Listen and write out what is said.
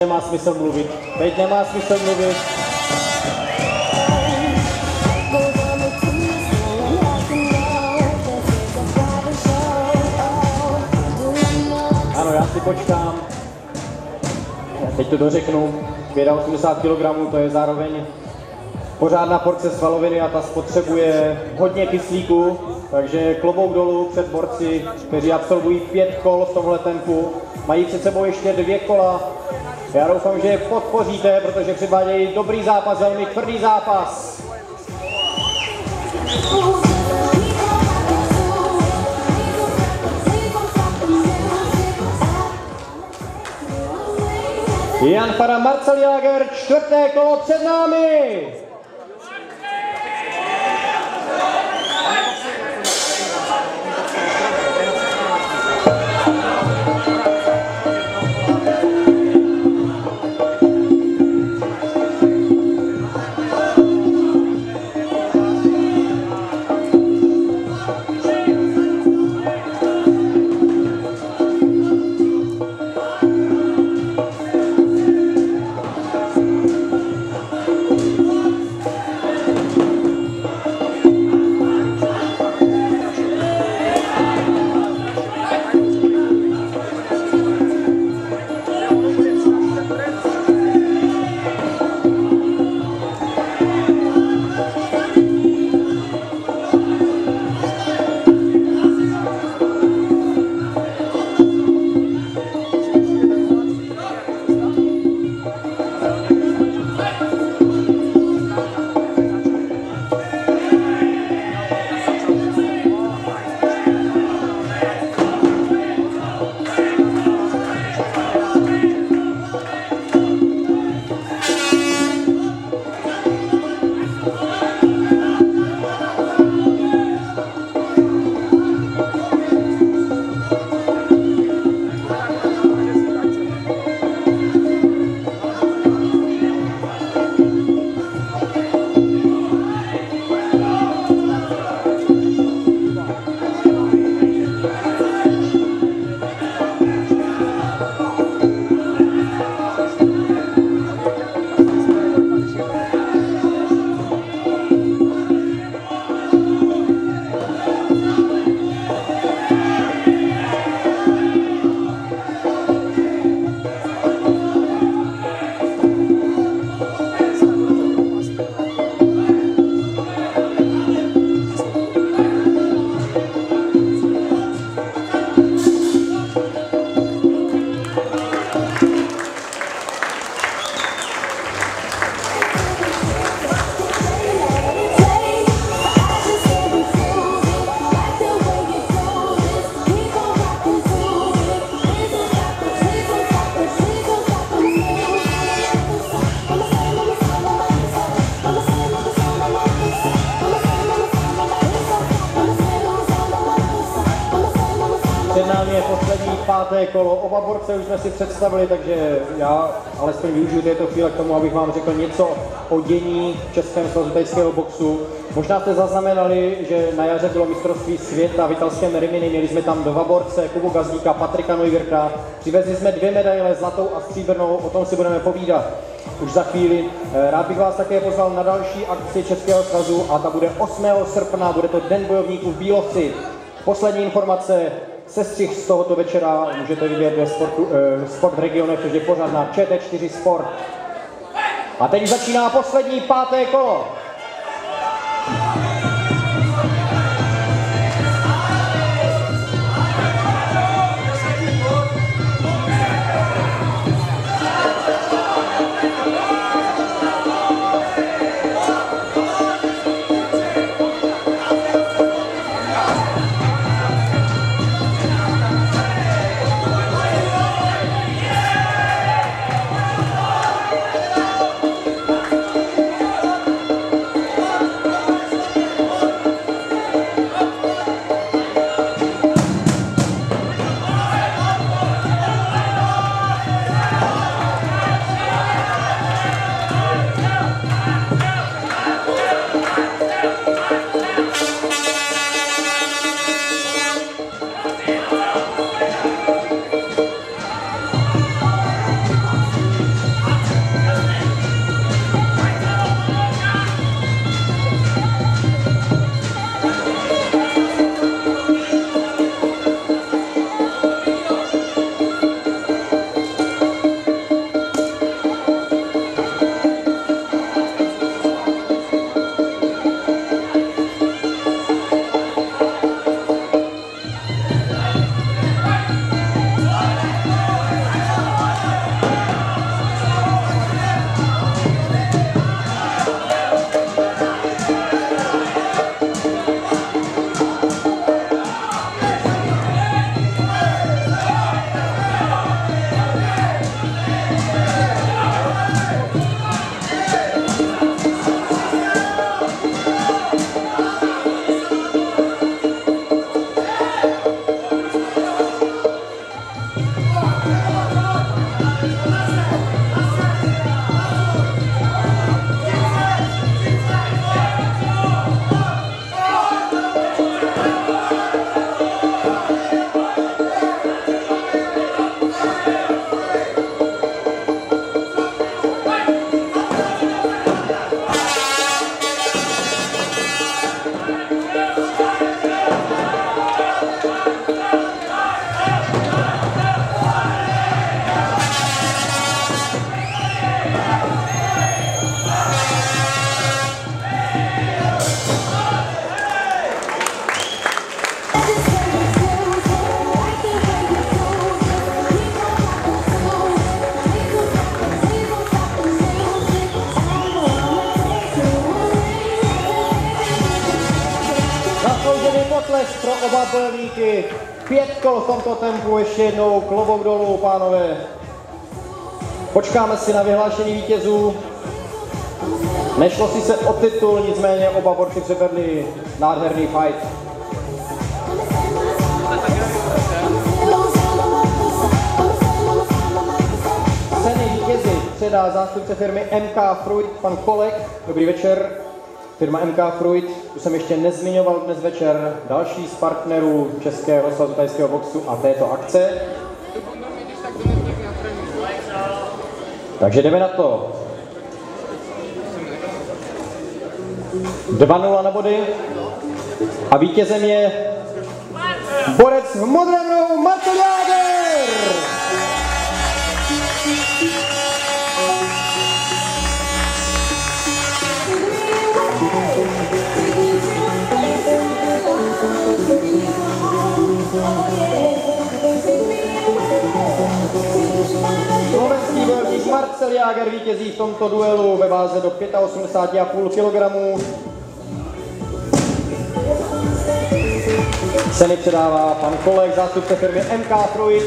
Nemá smysl mluvit. Teď nemá smysl mluvit. Ano, já si počkám. Teď to dořeknu. 80 kg, to je zároveň pořádná porce svaloviny a ta spotřebuje hodně kyslíku, takže klobouk dolů před borci, kteří absolvují 5 kol v tomhle tempu. Mají před sebou ještě 2 kola. Já doufám, že je podpoříte, protože předvádějí dobrý zápas, velmi tvrdý zápas. Jan Fara, Marcel Jager, 4. kolo před námi. Před námi je poslední 5. kolo. Oba borce už jsme si představili, takže já alespoň využiju této chvíle k tomu, abych vám řekl něco o dění v českém svazu thajského boxu. Možná jste zaznamenali, že na jaře bylo mistrovství světa v italském Rimini. Měli jsme tam 2 borce, Kubu Gazdíka, Patrika Neuwirta. Přivezli jsme 2 medaile, zlatou a stříbrnou, o tom si budeme povídat už za chvíli. Rád bych vás také pozval na další akci Českého svazu a ta bude 8. srpna, bude to Den bojovníků v Bílovci. Poslední informace, sestřih z tohoto večera můžete vidět ve Sport v regionech, což je pořád na ČT4 Sport. A teď začíná poslední 5. kolo. oba bojovníky. 5 kol v tomto tempu, ještě jednou klobouk dolů, pánové. Počkáme si na vyhlášení vítězů. Nešlo si se o titul, nicméně oba borci předvedli nádherný fight. Ceny vítězi předá zástupce firmy MK Fruit, pan Kolek. Dobrý večer. Firma MK Fruit, tu jsem ještě nezmiňoval dnes večer, další z partnerů Českého svazu thajského boxu a této akce. Takže jdeme na to. 2-0 na body a vítězem je borec v modrém rohu Marcel Jáger! Slovenský bojovník Marcel Jáger vítězí v tomto duelu ve váze do 85,5 kg. Ceny předává pan Kolek, zástupce firmy MK Fruit.